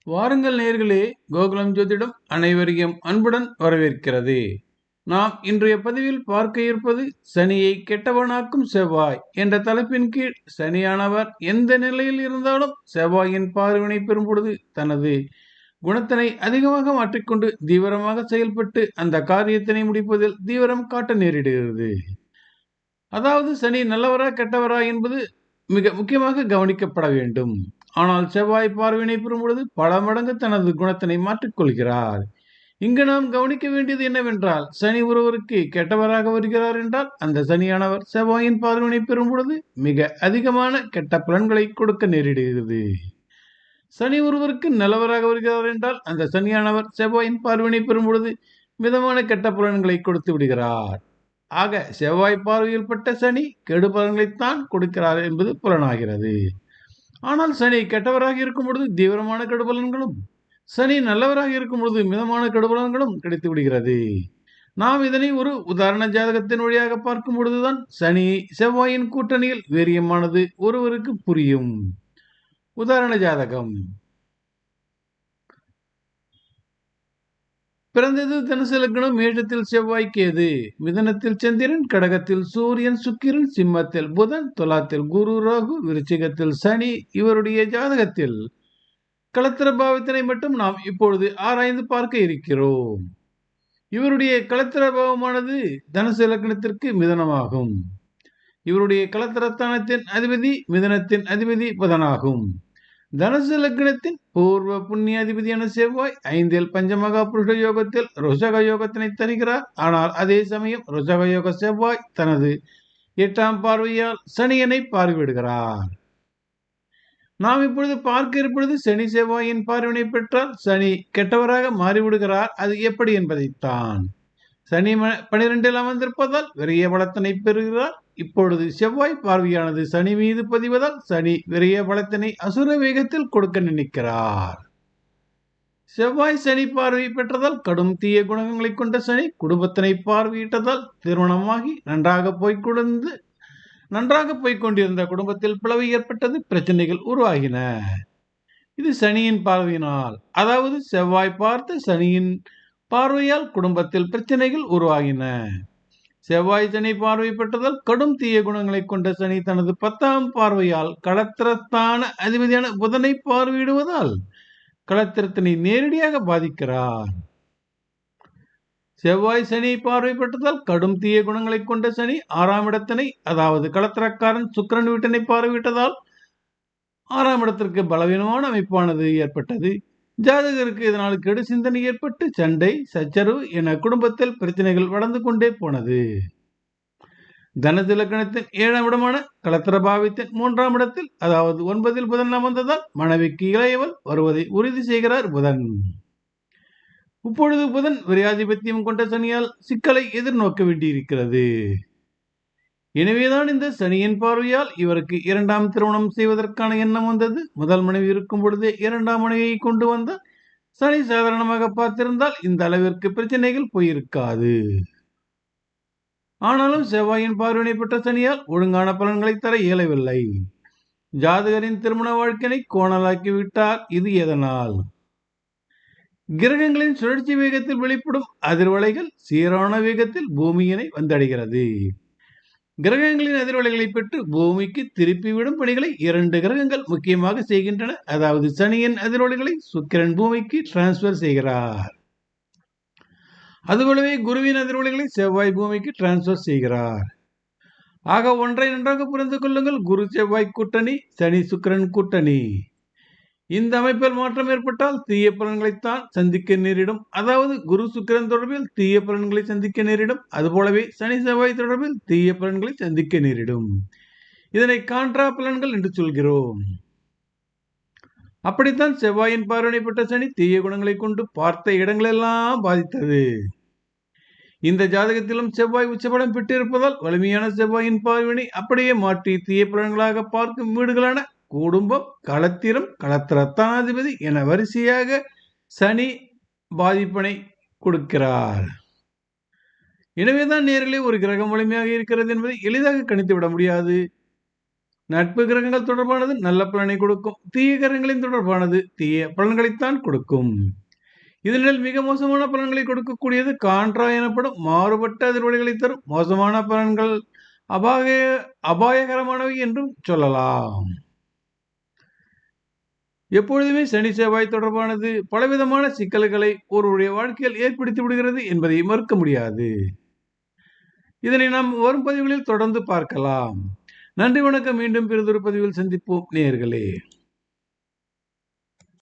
வாருங்கள் நேயர்களே, கோகுலம் ஜோதிடம் அனைவரையும் அன்புடன் வரவேற்கிறது. நாம் இன்றைய பதிவில் பார்க்க இருப்பது சனியை கெட்டவனாக்கும் செவ்வாய் என்ற தலைப்பின் கீழ் சனியானவர் எந்த நிலையில் இருந்தாலும் செவ்வாயின் பார்வையினை பெறும் பொழுது தனது குணத்தினை அதிகமாக மாற்றிக்கொண்டு தீவிரமாக செயல்பட்டு அந்த காரியத்தினை முடிப்பதில் தீவிரம் காட்ட நேரிடுகிறது. அதாவது சனி நல்லவரா கெட்டவரா என்பது மிக முக்கியமாக கவனிக்கப்பட வேண்டும். ஆனால் செவ்வாய் பார்வையினை பெறும் பொழுது பல மடங்கு தனது குணத்தினை மாற்றிக்கொள்கிறார். இங்கு நாம் கவனிக்க வேண்டியது என்னவென்றால், சனி ஒருவருக்கு கெட்டவராக வருகிறார் என்றால் அந்த சனியானவர் செவ்வாயின் பார்வையினை பெறும் பொழுது மிக அதிகமான கெட்ட பலன்களை கொடுக்க நேரிடுகிறது. சனி ஒருவருக்கு நல்லவராக வருகிறார் என்றால் அந்த சனியானவர் செவ்வாயின் பார்வையினை பெறும் பொழுது மிதமான கெட்ட பலன்களை கொடுத்து விடுகிறார். ஆக செவ்வாய் பார்வையில் பட்ட சனி கெடு பலன்களைத்தான் கொடுக்கிறார் என்பது புலனாகிறது. ஆனால் சனி கெட்டவராக இருக்கும் பொழுது தீவிரமான கெடுபலன்களும், சனி நல்லவராக இருக்கும் பொழுது மிதமான கெடுபலன்களும் கிடைத்து விடுகிறது. நாம் இதனை ஒரு உதாரண ஜாதகத்தின் வழியாக பார்க்கும் பொழுதுதான் சனி செவ்வாயின் கூட்டணியில் வீரியமானது ஒருவருக்கு புரியும். உதாரண ஜாதகம். பிறந்தது தனுசு லக்னம், மேஷத்தில் செவ்வாய் கேது, மிதனத்தில் சந்திரன், கடகத்தில் சூரியன் சுக்கிரன், சிம்மத்தில் புதன், துலாத்தில் குரு ராகு, விருச்சிகத்தில் சனி. இவருடைய ஜாதகத்தில் களத்திர பாவத்தினை மட்டும் நாம் இப்பொழுது ஆராய்ந்து பார்க்க இருக்கிறோம். இவருடைய களத்திர பாவமானது தனுசு லக்னத்திற்கு மிதனமாகும். இவருடைய களத்திரஸ்தானத்தின் அதிபதி மிதனத்தின் அதிபதி புதனாகும். தனுசு லக்னத்தின் பூர்வ புண்ணிய அதிபதியான செவ்வாய் 5 பஞ்சமகா புருஷ யோகத்தில் ருஷக யோகத்தினை தருகிறார். ஆனால் அதே சமயம் ருஷக யோக செவ்வாய் தனது 8ஆம் பார்வையால் சனியனை பார்வையிடுகிறார். நாம் இப்பொழுது பார்க்க இருப்பது சனி செவ்வாயின் பார்வையினை பெற்றால் சனி கெட்டவராக மாறிவிடுகிறார். அது எப்படி என்பதைத்தான். சனி 12 அமர்ந்திருப்பதால் விரைய பலத்தினை பெறுகிறார். இப்பொழுது செவ்வாய் பார்வையானது சனி மீது பதிவதால் சனி விரைய பலத்தினை அசுர வேகத்தில் கொடுக்க நினைக்கிறார். செவ்வாய் சனி பார்வை பெற்றதால் கடும் தீய குணங்களை கொண்ட சனி குடும்பத்தினை பார்வையிட்டதால் திருமணமாகி நன்றாக போய்கொண்டிருந்த குடும்பத்தில் பிளவு ஏற்பட்டது, பிரச்சனைகள் உருவாகின. இது சனியின் பார்வையினால், அதாவது செவ்வாய் பார்த்த சனியின் பார்வையால் குடும்பத்தில் பிரச்சனைகள் உருவாகின. செவ்வாய் சனி பார்வை பெற்றதால் கடும் தீய குணங்களை கொண்ட சனி தனது 10ஆம் பார்வையால் களத்திரஸ்தான அதிபதியான புதனை பார்வையிடுவதால் களத்திரத்தினை நேரடியாக பாதிக்கிறார். செவ்வாய் சனி பார்வை பெற்றதால் கடும் தீய குணங்களை கொண்ட சனி 6ஆம் இடத்தினை, அதாவது களத்திரக்காரன் சுக்கிரன் வீட்டினை பார்வையிட்டதால் 6ஆம் இடத்திற்கு பலவீனமான அமைப்பானது ஏற்பட்டது. ஜாதகருக்கு இதனால் கெடு சிந்தனை ஏற்பட்டு சண்டை சச்சரவு என குடும்பத்தில் பிரச்சனைகள் வளர்ந்து கொண்டே போனது. தனுசு லக்னத்தின் 7ஆம் இடமான களத்திர பாவத்தின் 3ஆம் இடத்தில், அதாவது 9 புதன் அமர்ந்ததால் மனைவிக்கு இளையவள் வருவதை உறுதி செய்கிறார் புதன். இப்பொழுது புதன் விரையாதிபத்தியம் கொண்ட சனியால் சிக்கலை எதிர்நோக்க வேண்டியிருக்கிறது. எனவேதான் இந்த சனியின் பார்வையால் இவருக்கு 2ஆம் திருமணம் செய்வதற்கான எண்ணம் வந்தது. முதல் மனைவி இருக்கும் பொழுதே 2ஆம் மனைவியை கொண்டு வந்த சனி சாதாரணமாக பார்த்திருந்தால் இந்த அளவிற்கு பிரச்சனைகள் போயிருக்காது. ஆனாலும் செவ்வாயின் பார்வையினை பெற்ற சனியால் ஒழுங்கான பலன்களை தர இயலவில்லை. ஜாதகரின் திருமண வாழ்க்கையை கோணலாக்கி விட்டார். இது எதனால்? கிரகங்களின் சுழற்சி வேகத்தில் வெளிப்படும் அதிர்வலைகள் சீரான வேகத்தில் பூமியினை வந்தடைகிறது. கிரகங்களின் அதிர்வலைகளை பெற்று பூமிக்கு திருப்பிவிடும் பணிகளை 2 கிரகங்கள் முக்கியமாக செய்கின்றன. அதாவது சனியின் அதிர்வலைகளை சுக்கிரன் பூமிக்கு டிரான்ஸ்பர் செய்கிறார். அதுபோலவே குருவின் அதிர்வலைகளை செவ்வாய் பூமிக்கு டிரான்ஸ்பர் செய்கிறார். ஆக ஒன்றை நன்றாக புரிந்து கொள்ளுங்கள். குரு செவ்வாய் கூட்டணி, சனி சுக்கிரன் கூட்டணி. இந்த அமைப்பில் மாற்றம் ஏற்பட்டால் தீய பலன்களைத்தான் சந்திக்க நேரிடும். அதாவது குரு சுக்கிரன் தொடர்பில் தீய பலன்களை சந்திக்க நேரிடும். அதுபோலவே சனி செவ்வாய் தொடர்பில் தீய பலன்களை சந்திக்க நேரிடும். இதனை கான்ட்ரா பலன்கள் என்று சொல்கிறோம். அப்படித்தான் செவ்வாயின் பார்வையினை பெற்ற சனி தீய குணங்களை கொண்டு பார்த்த இடங்களெல்லாம் பாதித்தது. இந்த ஜாதகத்திலும் செவ்வாய் உச்சபலம் பெற்றிருப்பதால் வலிமையான செவ்வாயின் பார்வையினை அப்படியே மாற்றி தீய பலன்களாக பார்க்கும் வீடுகளான குடும்பம், களத்திரம், களத்திரஸ்தானாதிபதி என வரிசையாக சனி பாதிப்பினை கொடுக்கிறார். எனவேதான் நேரிலே ஒரு கிரகம் வலிமையாக இருக்கிறது என்பதை எளிதாக கணித்து விட முடியாது. நட்பு கிரகங்கள் தொடர்பானது நல்ல பலனை கொடுக்கும். தீய கிரகங்களின் தொடர்பானது தீய பலன்களைத்தான் கொடுக்கும். இதனில் மிக மோசமான பலன்களை கொடுக்கக்கூடியது கான்ட்ரா எனப்படும் மாறுபட்ட அதிர்வலைகளை தரும் மோசமான பலன்கள் அபாயகரமானவை என்றும் சொல்லலாம். எப்பொழுதுமே சனி செவ்வாய் தொடர்பானது பலவிதமான சிக்கல்களை ஒருவருடைய வாழ்க்கையில் ஏற்படுத்தி விடுகிறது என்பதை மறுக்க முடியாது. இதனை நாம் வரும் பதிவுகளில் தொடர்ந்து பார்க்கலாம். நன்றி, வணக்கம். மீண்டும் பிறிதொரு பதிவில் சந்திப்போம் நேயர்களே.